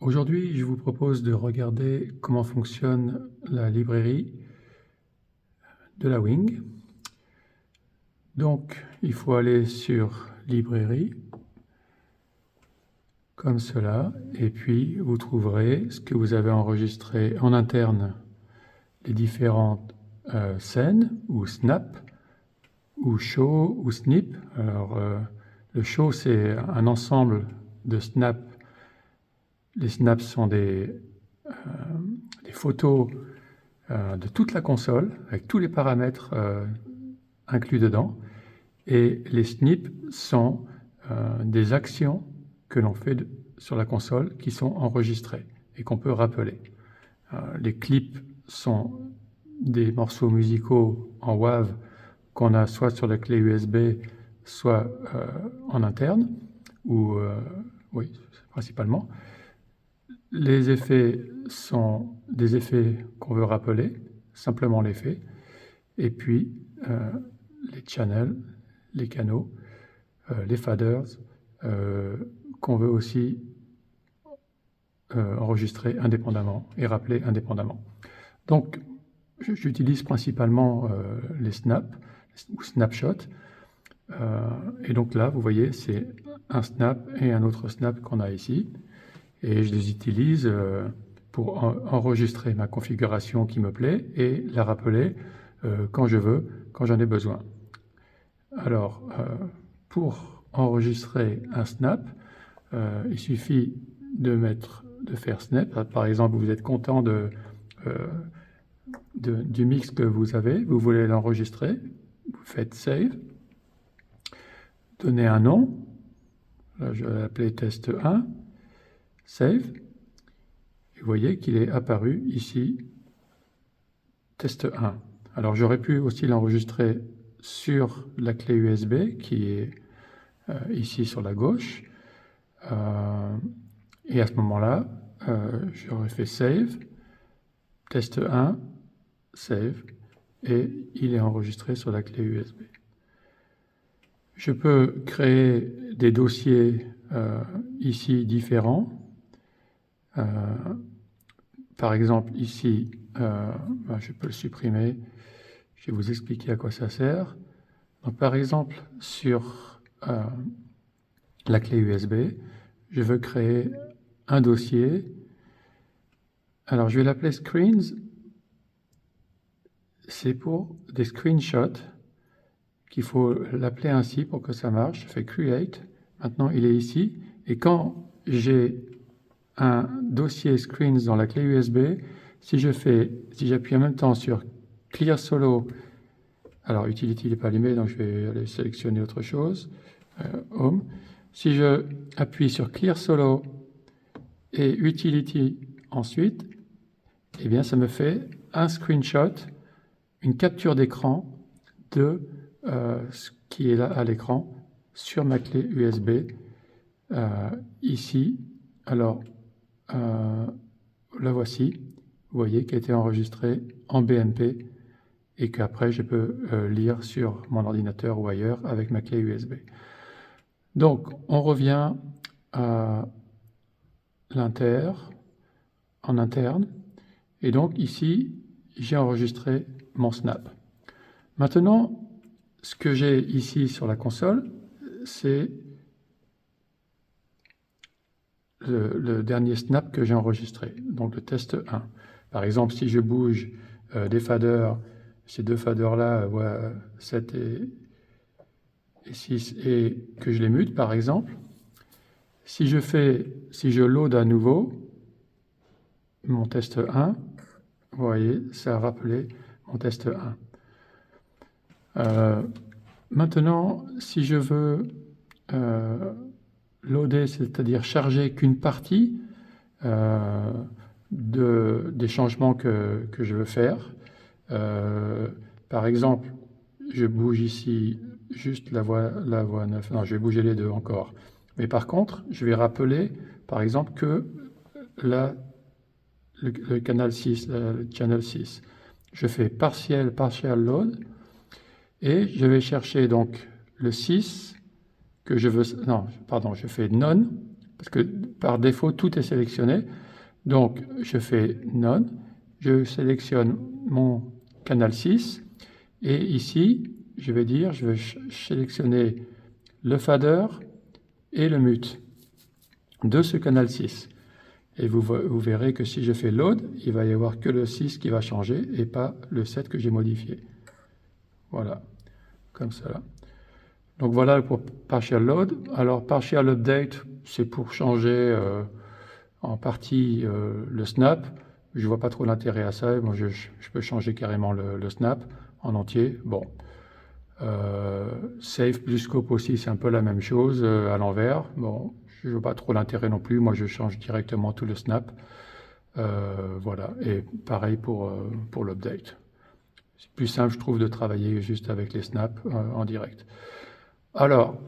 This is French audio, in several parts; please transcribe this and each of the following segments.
Aujourd'hui, je vous propose de regarder comment fonctionne la librairie de la Wing. Donc, il faut aller sur Librairie, comme cela, et puis vous trouverez ce que vous avez enregistré en interne, les différentes scènes, ou snap, ou show, ou snip. Alors, le show, c'est un ensemble de snaps. Les snaps sont des photos de toute la console, avec tous les paramètres inclus dedans. Et les snips sont des actions que l'on fait sur la console qui sont enregistrées et qu'on peut rappeler. Les clips sont des morceaux musicaux en WAV qu'on a soit sur la clé USB, soit en interne, ou oui, principalement. Les effets sont des effets qu'on veut rappeler, simplement l'effet, et puis les channels, les canaux, les faders, qu'on veut aussi enregistrer indépendamment et rappeler indépendamment. Donc, j'utilise principalement les snaps ou snapshots. Et donc là, vous voyez, c'est un snap et un autre snap qu'on a ici. Et je les utilise pour enregistrer ma configuration qui me plaît et la rappeler quand je veux, quand j'en ai besoin. Alors, pour enregistrer un snap, il suffit de faire snap. Par exemple, vous êtes content du mix que vous avez, vous voulez l'enregistrer, vous faites save, donnez un nom, là je vais l'appeler test 1, save, et vous voyez qu'il est apparu ici, test 1. Alors j'aurais pu aussi l'enregistrer sur la clé USB qui est ici sur la gauche, et à ce moment-là, j'aurais fait save, test 1, save, et il est enregistré sur la clé USB. Je peux créer des dossiers ici différents. Par exemple, ici, je peux le supprimer. Je vais vous expliquer à quoi ça sert. Donc, par exemple, sur la clé USB, je veux créer un dossier. Alors, je vais l'appeler Screens. C'est pour des screenshots qu'il faut l'appeler ainsi pour que ça marche. Je fais Create. Maintenant, il est ici. Et quand j'ai un dossier Screens dans la clé USB, si j'appuie en même temps sur Clear Solo, alors Utility n'est pas allumé, donc je vais aller sélectionner autre chose, Home. Si je appuie sur Clear Solo et Utility ensuite, eh bien ça me fait un screenshot, une capture d'écran de ce qui est là à l'écran sur ma clé USB ici. Alors la voici, vous voyez, qui a été enregistrée en BMP et qu'après je peux lire sur mon ordinateur ou ailleurs avec ma clé USB. Donc on revient à l'inter, en interne, et donc ici j'ai enregistré mon snap. Maintenant, ce que j'ai ici sur la console, c'est le dernier snap que j'ai enregistré, donc le test 1. Par exemple, si je bouge des faders, ces deux faders-là, 7 et 6, et que je les mute, par exemple, si je load à nouveau mon test 1, vous voyez, ça a rappelé mon test 1. Maintenant, si je veux loader, c'est-à-dire charger qu'une partie des changements que je veux faire, par exemple, je bouge ici juste la voie 9, non, je vais bouger les deux encore. Mais par contre, je vais rappeler, par exemple, que le canal 6, le channel 6. Je fais partial load, et je vais chercher donc le 6 que je veux... Non, pardon, je fais none, parce que par défaut, tout est sélectionné. Donc, je fais None, je sélectionne mon canal 6, et ici, je vais sélectionner le fader et le mute de ce canal 6. Et vous verrez que si je fais load, il va y avoir que le 6 qui va changer et pas le 7 que j'ai modifié. Voilà, comme cela. Donc voilà pour partial load. Alors partial update, c'est pour changer en partie le snap. Je ne vois pas trop l'intérêt à ça. Moi, je peux changer carrément le snap en entier. Bon. Save plus scope aussi, c'est un peu la même chose à l'envers. Bon, je ne vois pas trop l'intérêt non plus. Moi, je change directement tout le snap. Voilà. Et pareil pour l'update. C'est plus simple, je trouve, de travailler juste avec les snaps en direct. Alors,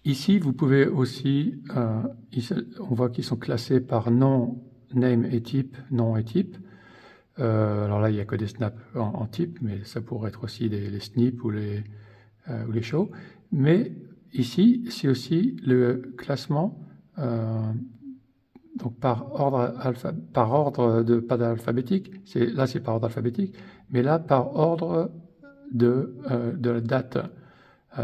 ici, vous pouvez aussi, on voit qu'ils sont classés par nom, name et type, nom et type. Alors là, il n'y a que des snaps en type, mais ça pourrait être aussi les snips ou les shows. Mais ici, c'est aussi le classement donc par ordre pas alphabétique. Là, c'est par ordre alphabétique, mais là, par ordre de la date.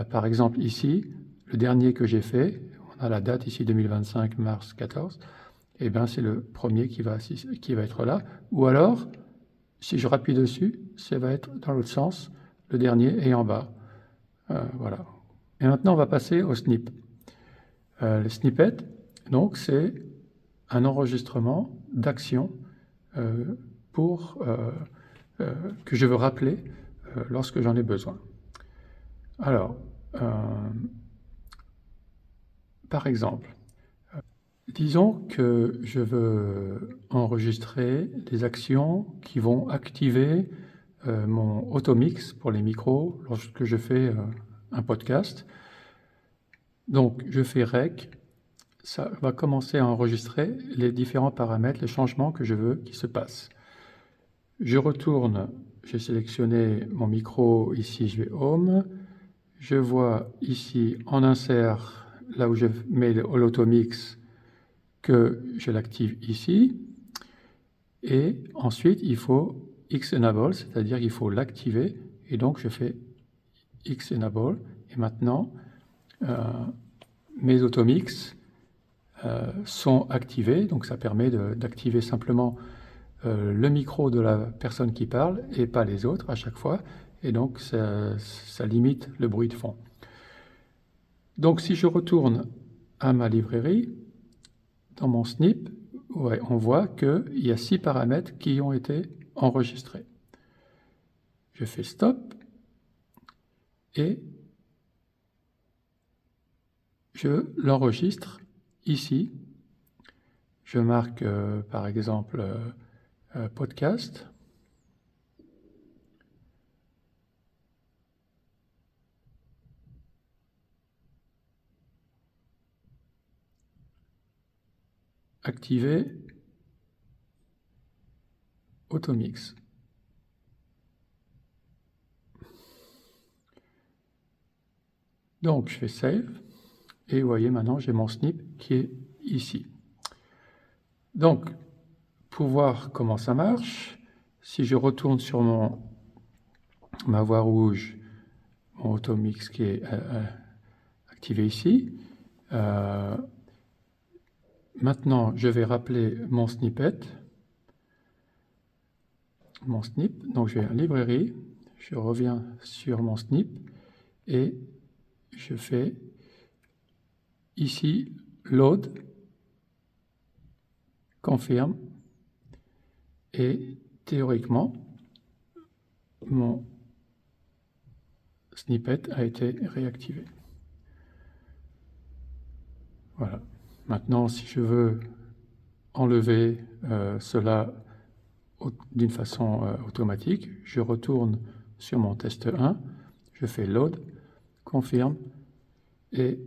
Par exemple, ici, le dernier que j'ai fait, on a la date ici 2025, mars 14, et bien c'est le premier qui va être là. Ou alors, si je rappuie dessus, ça va être dans l'autre sens, le dernier est en bas. Voilà. Et maintenant, on va passer au snip. Le snippet, donc, c'est un enregistrement d'action que je veux rappeler lorsque j'en ai besoin. Alors, par exemple, disons que je veux enregistrer des actions qui vont activer mon automix pour les micros lorsque je fais un podcast. Donc, je fais rec, ça va commencer à enregistrer les différents paramètres, les changements que je veux qui se passent. Je retourne, j'ai sélectionné mon micro, ici je vais Home, je vois ici en insert, là où je mets l'automix, que je l'active ici, et ensuite il faut X-enable, c'est-à-dire qu'il faut l'activer, et donc je fais X-enable, et maintenant mes automix sont activés, donc ça permet d'activer simplement le micro de la personne qui parle et pas les autres à chaque fois, et donc ça limite le bruit de fond. Donc si je retourne à ma librairie, dans mon snip, on voit qu'il y a 6 paramètres qui ont été enregistrés. Je fais stop et je l'enregistre ici. Je marque par exemple podcast. Activer automix. Donc je fais save et vous voyez maintenant j'ai mon snip qui est ici. Donc pour voir comment ça marche, si je retourne sur ma voix rouge, mon automix qui est activé ici, maintenant je vais rappeler mon snippet, mon snip, donc je vais à librairie, je reviens sur mon snip et je fais ici load, confirme, et théoriquement mon snippet a été réactivé. Voilà. Maintenant, si je veux enlever cela d'une façon automatique, je retourne sur mon test 1, je fais load, confirme, et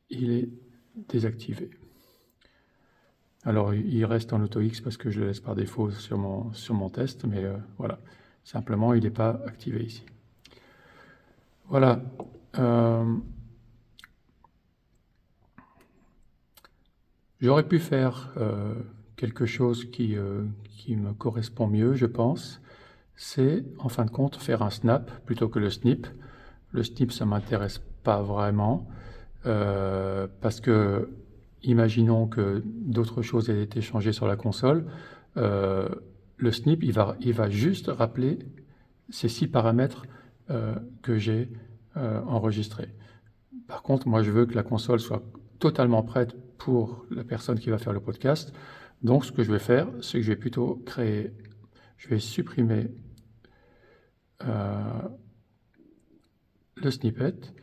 il est désactivé. Alors, il reste en AutoX parce que je le laisse par défaut sur mon test, mais voilà. Simplement, il n'est pas activé ici. Voilà. J'aurais pu faire quelque chose qui me correspond mieux, je pense. C'est, en fin de compte, faire un snap plutôt que le snip. Le snip, ça m'intéresse pas vraiment parce que, imaginons que d'autres choses aient été changées sur la console, le snip, il va juste rappeler ces 6 paramètres que j'ai enregistrés. Par contre, moi, je veux que la console soit totalement prête pour la personne qui va faire le podcast. Donc, ce que je vais faire, c'est que je vais plutôt je vais supprimer le snippet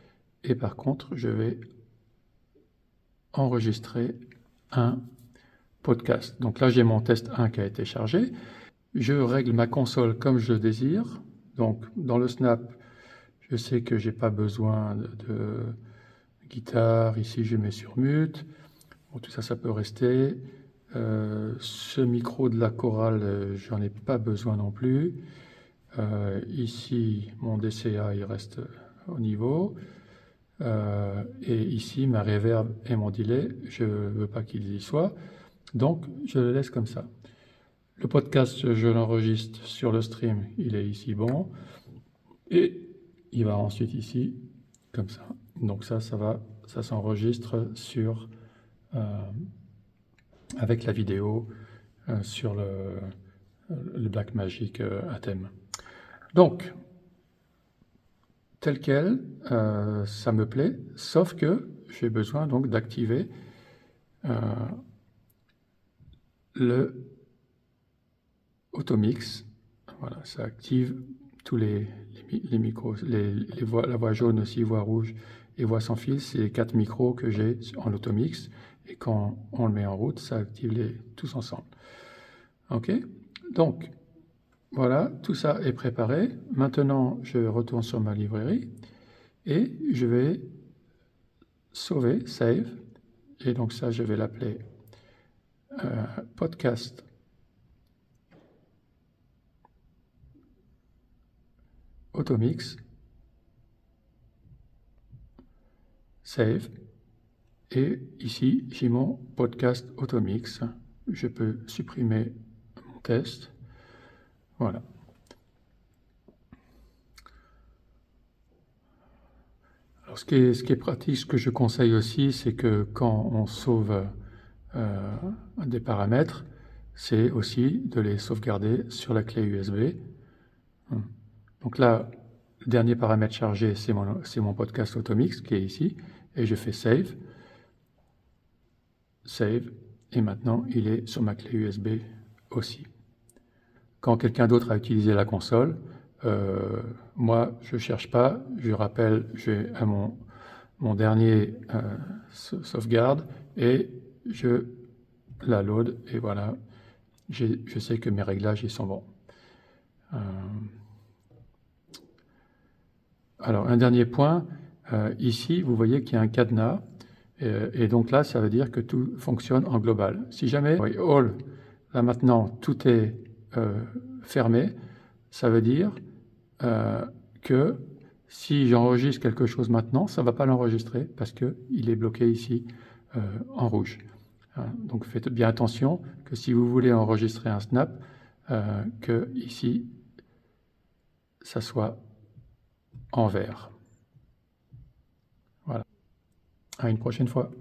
et par contre, je vais enregistrer un podcast. Donc là, j'ai mon test 1 qui a été chargé. Je règle ma console comme je le désire. Donc, dans le snap, je sais que j'ai pas besoin de guitare. Ici, je mets sur mute. Bon, tout ça, ça peut rester. Ce micro de la chorale, j'en ai pas besoin non plus. Ici, mon DCA, il reste au niveau. Et ici, ma reverb et mon delay, je ne veux pas qu'ils y soient. Donc, je le laisse comme ça. Le podcast, je l'enregistre sur le stream, il est ici bon. Et il va ensuite ici, comme ça. Donc ça s'enregistre sur, avec la vidéo sur le Blackmagic à thème. Donc, tel quel, ça me plaît, sauf que j'ai besoin donc d'activer le Automix. Voilà, ça active tous les micros, la voix jaune aussi, voix rouge et voix sans fil, c'est les 4 micros que j'ai en Automix. Et quand on le met en route, ça active tous ensemble. OK? Donc, voilà, tout ça est préparé. Maintenant, je retourne sur ma librairie et je vais sauver, save. Et donc ça, je vais l'appeler podcast Automix, save. Et ici, j'ai mon podcast Automix. Je peux supprimer mon test. Voilà. Alors, ce qui est pratique, ce que je conseille aussi, c'est que quand on sauve des paramètres, c'est aussi de les sauvegarder sur la clé USB. Donc là, le dernier paramètre chargé, c'est mon podcast Automix qui est ici. Et je fais Save. Save. Et maintenant, il est sur ma clé USB aussi. Quand quelqu'un d'autre a utilisé la console, moi, je ne cherche pas. Je rappelle, j'ai à mon dernier sauvegarde et je la load. Et voilà, je sais que mes réglages, ils sont bons. Alors, un dernier point. Ici, vous voyez qu'il y a un cadenas. Et donc là, ça veut dire que tout fonctionne en global. Si jamais, all, là maintenant, tout est fermé, ça veut dire que si j'enregistre quelque chose maintenant, ça ne va pas l'enregistrer parce qu'il est bloqué ici en rouge. Donc faites bien attention que si vous voulez enregistrer un snap, que ici, ça soit en vert. Voilà. À une prochaine fois.